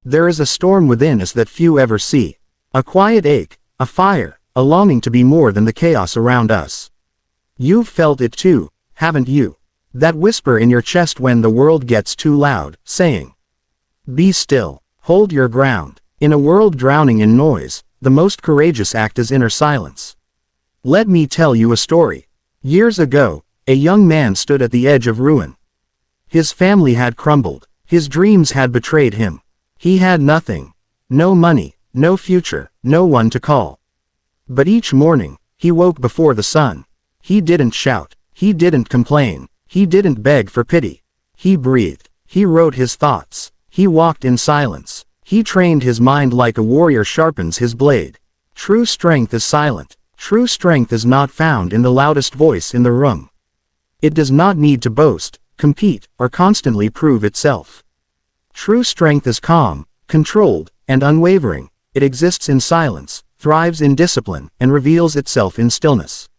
There is a storm within us that few ever see. A quiet ache, a fire, a longing to be more than the chaos around us. You've felt it too, haven't you? That whisper in your chest when the world gets too loud, saying, "Be still, hold your ground." In a world drowning in noise, the most courageous act is inner silence. Let me tell you a story. Years ago, a young man stood at the edge of ruin. His family had crumbled. His dreams had betrayed him. He had nothing. No money, no future, no one to call. But each morning, he woke before the sun. He didn't shout. He didn't complain. He didn't beg for pity. He breathed. He wrote his thoughts. He walked in silence. He trained his mind like a warrior sharpens his blade. True strength is silent. True strength is not found in the loudest voice in the room. It does not need to boast, compete, or constantly prove itself. True strength is calm, controlled, and unwavering. It exists in silence, thrives in discipline, and reveals itself in stillness.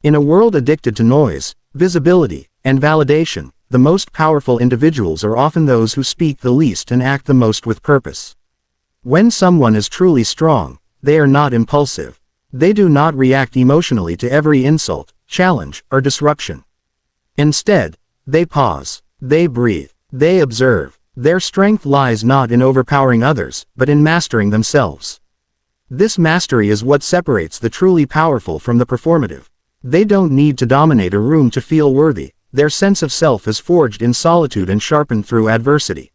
In a world addicted to noise, visibility, and validation, the most powerful individuals are often those who speak the least and act the most with purpose. When someone is truly strong, they are not impulsive. They do not react emotionally to every insult, challenge, or disruption. Instead, they pause, they breathe, they observe. Their strength lies not in overpowering others, but in mastering themselves. This mastery is what separates the truly powerful from the performative. They don't need to dominate a room to feel worthy. Their sense of self is forged in solitude and sharpened through adversity.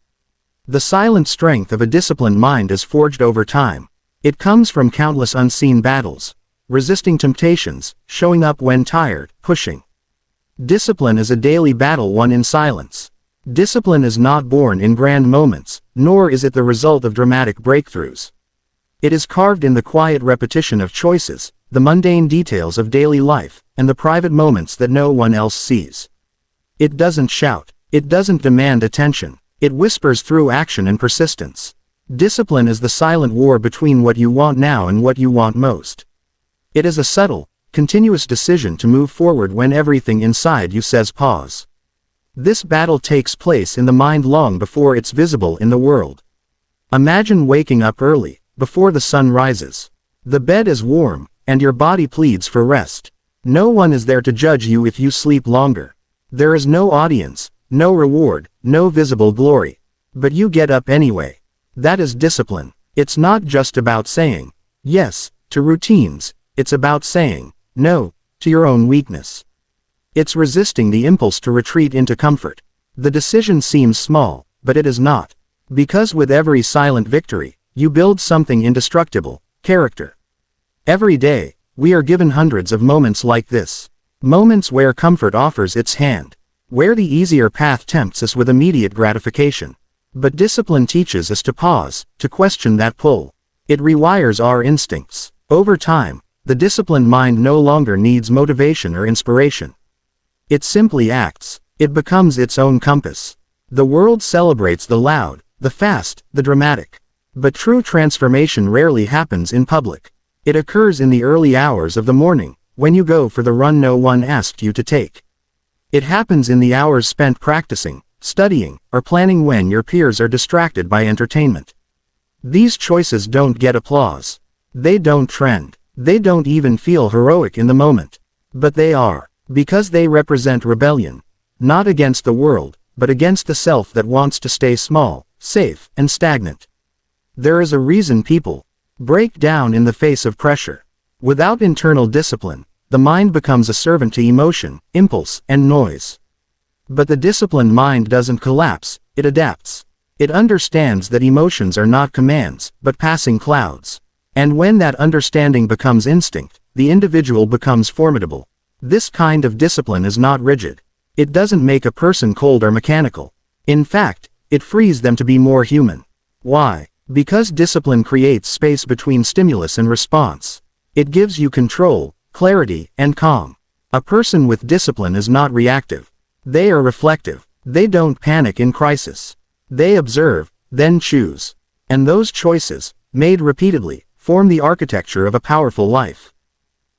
The silent strength of a disciplined mind is forged over time. It comes from countless unseen battles, resisting temptations, showing up when tired, pushing. Discipline is a daily battle won in silence. Discipline is not born in grand moments, nor is it the result of dramatic breakthroughs. It is carved in the quiet repetition of choices, the mundane details of daily life, and the private moments that no one else sees. It doesn't shout. It doesn't demand attention. It whispers through action and persistence. Discipline is the silent war between what you want now and what you want most. It is a subtle, continuous decision to move forward when everything inside you says pause. This battle takes place in the mind long before it's visible in the world. Imagine waking up early, before the sun rises. The bed is warm, and your body pleads for rest. No one is there to judge you if you sleep longer. There is no audience, no reward, no visible glory. But you get up anyway. That is discipline. It's not just about saying yes to routines, it's about saying no to your own weakness. It's resisting the impulse to retreat into comfort. The decision seems small, but it is not. Because with every silent victory, you build something indestructible, character. Every day, we are given hundreds of moments like this. Moments where comfort offers its hand. Where the easier path tempts us with immediate gratification. But discipline teaches us to pause, to question that pull. It rewires our instincts. Over time, the disciplined mind no longer needs motivation or inspiration. It simply acts. It becomes its own compass. The world celebrates the loud, the fast, the dramatic. But true transformation rarely happens in public. It occurs in the early hours of the morning, when you go for the run no one asked you to take. It happens in the hours spent practicing, studying, or planning when your peers are distracted by entertainment. These choices don't get applause. They don't trend. They don't even feel heroic in the moment. But they are, because they represent rebellion. Not against the world, but against the self that wants to stay small, safe, and stagnant. There is a reason people break down in the face of pressure. Without internal discipline, the mind becomes a servant to emotion, impulse, and noise. But the disciplined mind doesn't collapse, it adapts. It understands that emotions are not commands, but passing clouds. And when that understanding becomes instinct, the individual becomes formidable. This kind of discipline is not rigid. It doesn't make a person cold or mechanical. In fact, it frees them to be more human. Why? Because discipline creates space between stimulus and response. It gives you control, clarity, and calm. A person with discipline is not reactive. They are reflective. They don't panic in crisis. They observe, then choose. And those choices, made repeatedly, form the architecture of a powerful life.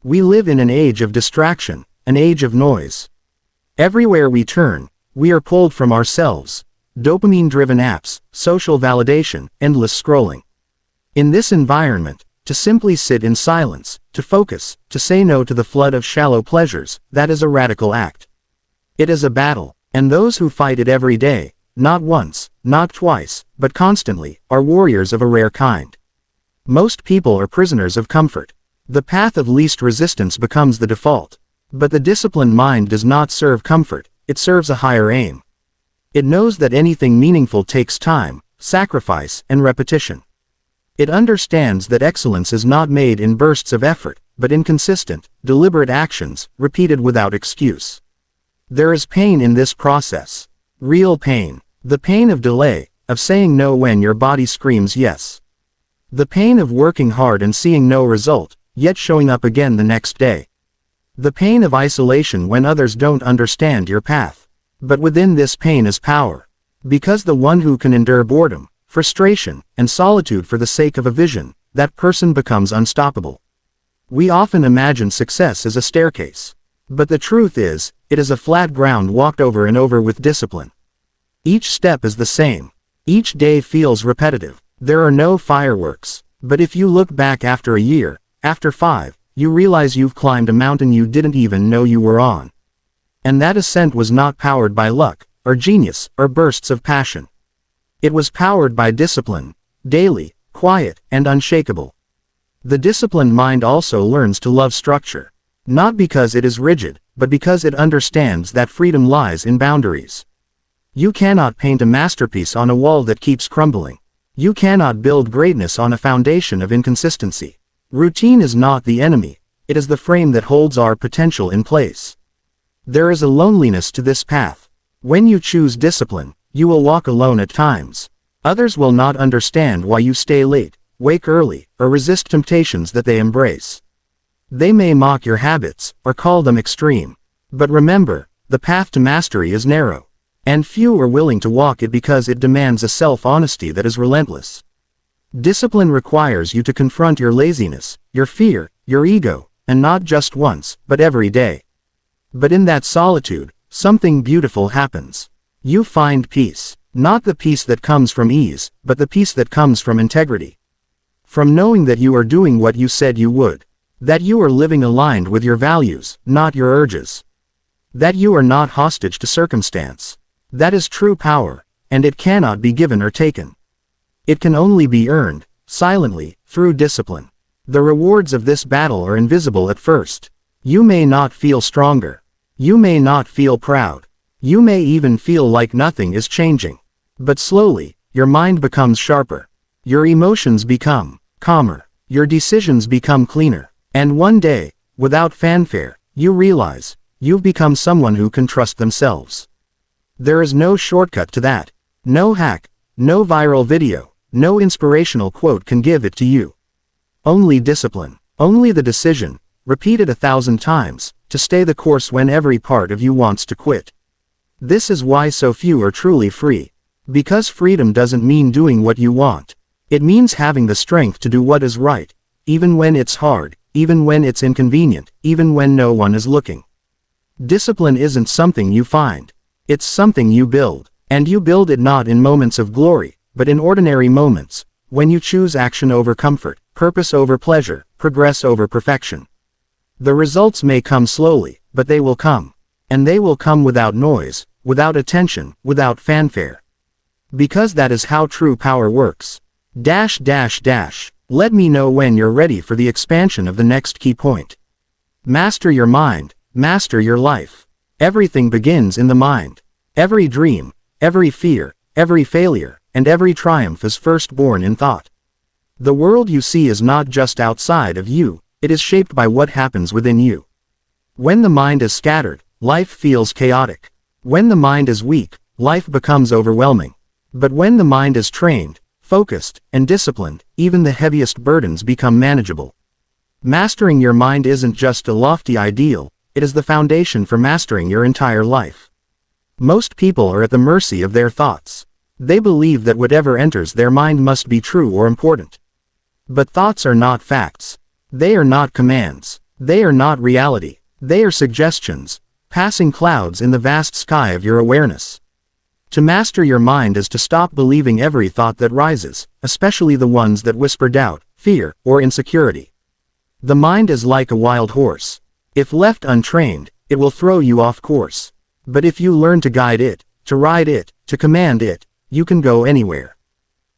We live in an age of distraction, an age of noise. Everywhere we turn, we are pulled from ourselves. dopamine-driven apps, social validation, endless scrolling. In this environment, to simply sit in silence, to focus, to say no to the flood of shallow pleasures, that is a radical act. It is a battle, and those who fight it every day, not once, not twice, but constantly, are warriors of a rare kind. Most people are prisoners of comfort. The path of least resistance becomes the default. But the disciplined mind does not serve comfort, it serves a higher aim. It knows that anything meaningful takes time, sacrifice, and repetition. It understands that excellence is not made in bursts of effort, but in consistent, deliberate actions, repeated without excuse. There is pain in this process. Real pain. The pain of delay, of saying no when your body screams yes. The pain of working hard and seeing no result, yet showing up again the next day. The pain of isolation when others don't understand your path. But within this pain is power. Because the one who can endure boredom, frustration, and solitude for the sake of a vision, that person becomes unstoppable. We often imagine success as a staircase. But the truth is, it is a flat ground walked over and over with discipline. Each step is the same. Each day feels repetitive. There are no fireworks. But if you look back after a year, after 5, you realize you've climbed a mountain you didn't even know you were on. And that ascent was not powered by luck, or genius, or bursts of passion. It was powered by discipline, daily, quiet, and unshakable. The disciplined mind also learns to love structure. Not because it is rigid, but because it understands that freedom lies in boundaries. You cannot paint a masterpiece on a wall that keeps crumbling. You cannot build greatness on a foundation of inconsistency. Routine is not the enemy, it is the frame that holds our potential in place. There is a loneliness to this path. When you choose discipline, you will walk alone at times. Others will not understand why you stay late, wake early, or resist temptations that they embrace. They may mock your habits, or call them extreme. But remember, the path to mastery is narrow. And few are willing to walk it because it demands a self-honesty that is relentless. Discipline requires you to confront your laziness, your fear, your ego, and not just once, but every day. But in that solitude, something beautiful happens. You find peace. Not the peace that comes from ease, but the peace that comes from integrity. From knowing that you are doing what you said you would. That you are living aligned with your values, not your urges. That you are not hostage to circumstance. That is true power, and it cannot be given or taken. It can only be earned, silently, through discipline. The rewards of this battle are invisible at first. You may not feel stronger. You may not feel proud. You may even feel like nothing is changing. But slowly, your mind becomes sharper. Your emotions become calmer. Your decisions become cleaner. And one day, without fanfare, you realize, you've become someone who can trust themselves. There is no shortcut to that. No hack, no viral video, no inspirational quote can give it to you. Only discipline. Only the decision, repeated 1,000 times, to stay the course when every part of you wants to quit. This is why so few are truly free. Because freedom doesn't mean doing what you want. It means having the strength to do what is right, even when it's hard, even when it's inconvenient, even when no one is looking. Discipline isn't something you find. It's something you build. And you build it not in moments of glory, but in ordinary moments, when you choose action over comfort, purpose over pleasure, progress over perfection. The results may come slowly, but they will come. And they will come without noise, without attention, without fanfare. Because that is how true power works. Let me know when you're ready for the expansion of the next key point. Master your mind, master your life. Everything begins in the mind. Every dream, every fear, every failure, and every triumph is first born in thought. The world you see is not just outside of you, it is shaped by what happens within you. When the mind is scattered, life feels chaotic. When the mind is weak, life becomes overwhelming. But when the mind is trained, focused, and disciplined, even the heaviest burdens become manageable. Mastering your mind isn't just a lofty ideal, it is the foundation for mastering your entire life. Most people are at the mercy of their thoughts. They believe that whatever enters their mind must be true or important. But thoughts are not facts. They are not commands. They are not reality. They are suggestions, passing clouds in the vast sky of your awareness. To master your mind is to stop believing every thought that rises, especially the ones that whisper doubt, fear, or insecurity. The mind is like a wild horse. If left untrained, it will throw you off course. But if you learn to guide it, to ride it, to command it, you can go anywhere.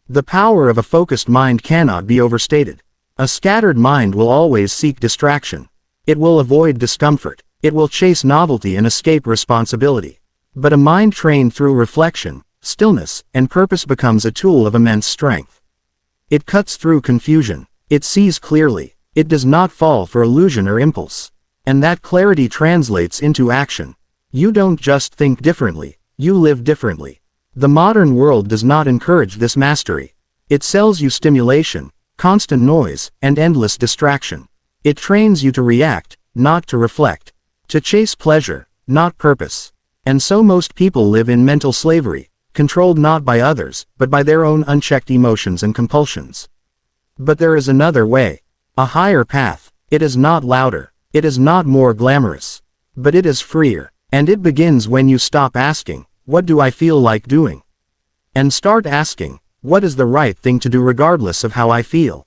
The power of a focused mind cannot be overstated. A scattered mind will always seek distraction. It will avoid discomfort. It will chase novelty and escape responsibility. But a mind trained through reflection, stillness, and purpose becomes a tool of immense strength. It cuts through confusion. It sees clearly. It does not fall for illusion or impulse. And that clarity translates into action. You don't just think differently, you live differently. The modern world does not encourage this mastery. It sells you stimulation, constant noise, and endless distraction. It trains you to react, not to reflect. To chase pleasure, not purpose. And so most people live in mental slavery, controlled not by others, but by their own unchecked emotions and compulsions. But there is another way. A higher path. It is not louder. It is not more glamorous. But it is freer. And it begins when you stop asking, what do I feel like doing? And start asking, what is the right thing to do regardless of how I feel?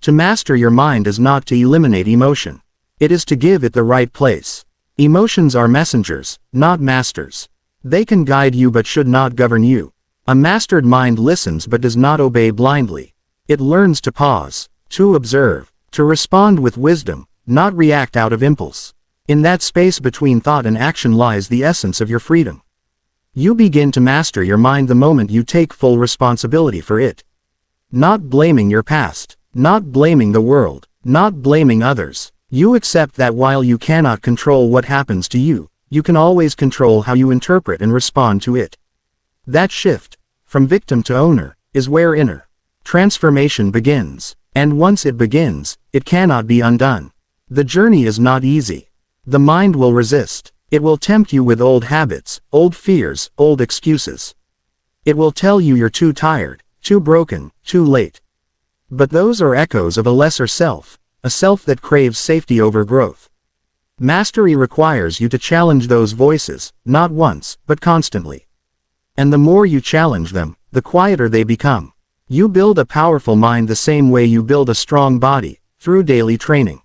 To master your mind is not to eliminate emotion. It is to give it the right place. Emotions are messengers, not masters. They can guide you but should not govern you. A mastered mind listens but does not obey blindly. It learns to pause, to observe, to respond with wisdom, not react out of impulse. In that space between thought and action lies the essence of your freedom. You begin to master your mind the moment you take full responsibility for it. Not blaming your past, not blaming the world, not blaming others. You accept that while you cannot control what happens to you, you can always control how you interpret and respond to it. That shift, from victim to owner, is where inner transformation begins. And once it begins, it cannot be undone. The journey is not easy. The mind will resist. It will tempt you with old habits, old fears, old excuses. It will tell you you're too tired, too broken, too late. But those are echoes of a lesser self, a self that craves safety over growth. Mastery requires you to challenge those voices, not once, but constantly. And the more you challenge them, the quieter they become. You build a powerful mind the same way you build a strong body, through daily training.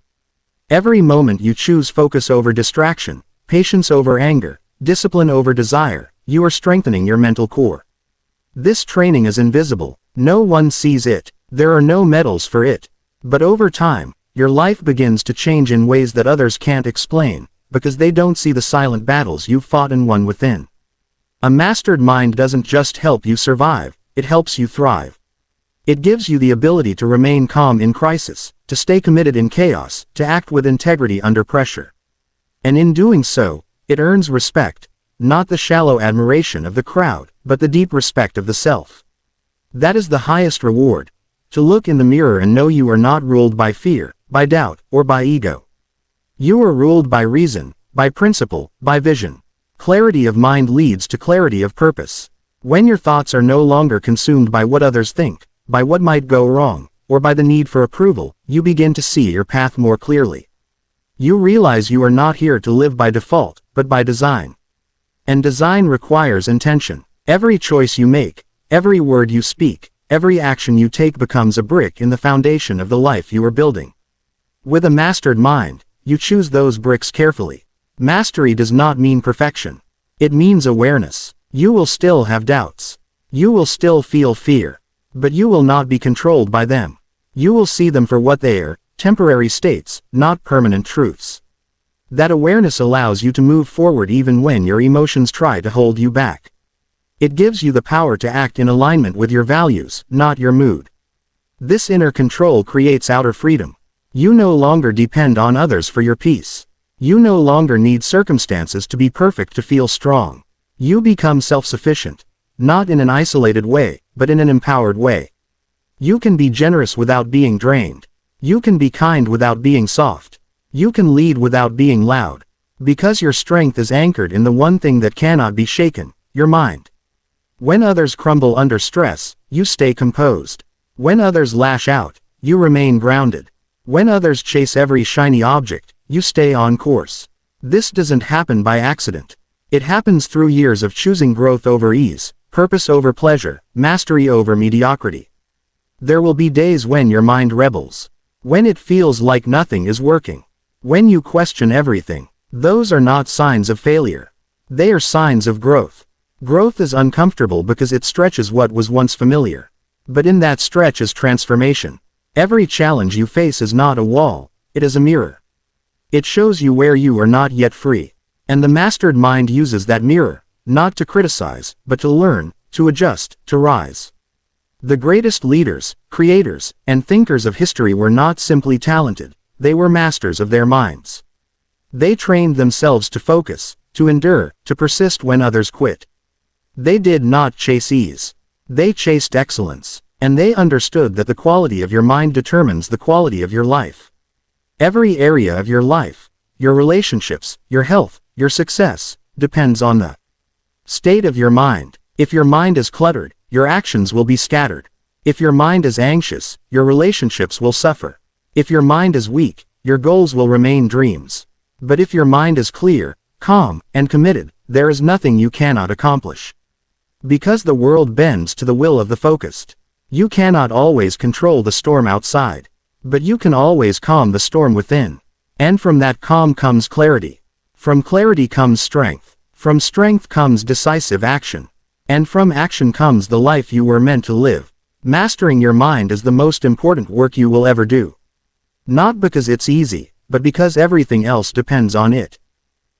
Every moment you choose focus over distraction, patience over anger, discipline over desire, you are strengthening your mental core. This training is invisible. No one sees it. There are no medals for it. But over time, your life begins to change in ways that others can't explain, because they don't see the silent battles you've fought and won within. A mastered mind doesn't just help you survive, it helps you thrive. It gives you the ability to remain calm in crisis, to stay committed in chaos, to act with integrity under pressure. And in doing so, it earns respect, not the shallow admiration of the crowd, but the deep respect of the self. That is the highest reward. To look in the mirror and know you are not ruled by fear, by doubt, or by ego. You are ruled by reason, by principle, by vision. Clarity of mind leads to clarity of purpose. When your thoughts are no longer consumed by what others think, by what might go wrong, or by the need for approval, you begin to see your path more clearly. You realize you are not here to live by default, but by design. And design requires intention. Every choice you make, every word you speak, every action you take becomes a brick in the foundation of the life you are building. With a mastered mind, you choose those bricks carefully. Mastery does not mean perfection. It means awareness. You will still have doubts. You will still feel fear. But you will not be controlled by them. You will see them for what they are, temporary states, not permanent truths. That awareness allows you to move forward even when your emotions try to hold you back. It gives you the power to act in alignment with your values, not your mood. This inner control creates outer freedom. You no longer depend on others for your peace. You no longer need circumstances to be perfect to feel strong. You become self-sufficient, not in an isolated way, but in an empowered way. You can be generous without being drained. You can be kind without being soft. You can lead without being loud. Because your strength is anchored in the one thing that cannot be shaken, your mind. When others crumble under stress, you stay composed. When others lash out, you remain grounded. When others chase every shiny object, you stay on course. This doesn't happen by accident. It happens through years of choosing growth over ease, purpose over pleasure, mastery over mediocrity. There will be days when your mind rebels. When it feels like nothing is working. When you question everything. Those are not signs of failure. They are signs of growth. Growth is uncomfortable because it stretches what was once familiar. But in that stretch is transformation. Every challenge you face is not a wall, it is a mirror. It shows you where you are not yet free. And the mastered mind uses that mirror, not to criticize, but to learn, to adjust, to rise. The greatest leaders, creators, and thinkers of history were not simply talented, they were masters of their minds. They trained themselves to focus, to endure, to persist when others quit. They did not chase ease. They chased excellence, and they understood that the quality of your mind determines the quality of your life. Every area of your life, your relationships, your health, your success, depends on the state of your mind. If your mind is cluttered, your actions will be scattered. If your mind is anxious, your relationships will suffer. If your mind is weak, your goals will remain dreams. But if your mind is clear, calm, and committed, there is nothing you cannot accomplish. Because the world bends to the will of the focused. You cannot always control the storm outside. But you can always calm the storm within. And from that calm comes clarity. From clarity comes strength. From strength comes decisive action. And from action comes the life you were meant to live. Mastering your mind is the most important work you will ever do. Not because it's easy, but because everything else depends on it.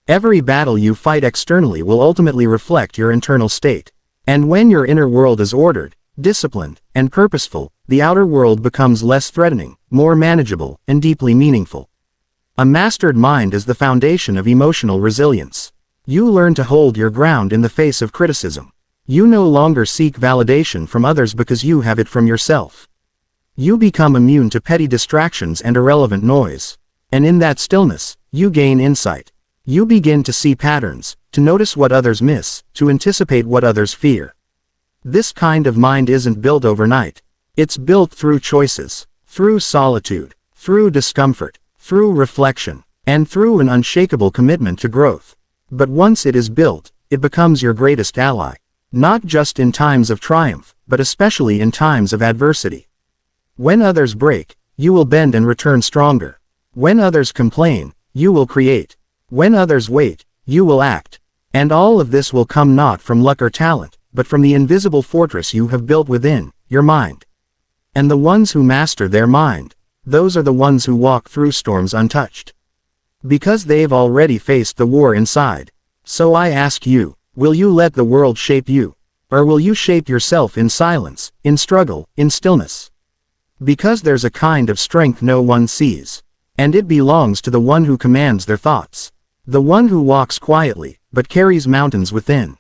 Every battle you fight externally will ultimately reflect your internal state. And when your inner world is ordered, disciplined, and purposeful, the outer world becomes less threatening, more manageable, and deeply meaningful. A mastered mind is the foundation of emotional resilience. You learn to hold your ground in the face of criticism. You no longer seek validation from others because you have it from yourself. You become immune to petty distractions and irrelevant noise. And in that stillness, you gain insight. You begin to see patterns, to notice what others miss, to anticipate what others fear. This kind of mind isn't built overnight. It's built through choices, through solitude, through discomfort, through reflection, and through an unshakable commitment to growth. But once it is built, it becomes your greatest ally. Not just in times of triumph, but especially in times of adversity. When others break, you will bend and return stronger. When others complain, you will create. When others wait, you will act. And all of this will come not from luck or talent, but from the invisible fortress you have built within, your mind. And the ones who master their mind, those are the ones who walk through storms untouched. Because they've already faced the war inside. So I ask you, will you let the world shape you? Or will you shape yourself in silence, in struggle, in stillness? Because there's a kind of strength no one sees. And it belongs to the one who commands their thoughts. The one who walks quietly, but carries mountains within.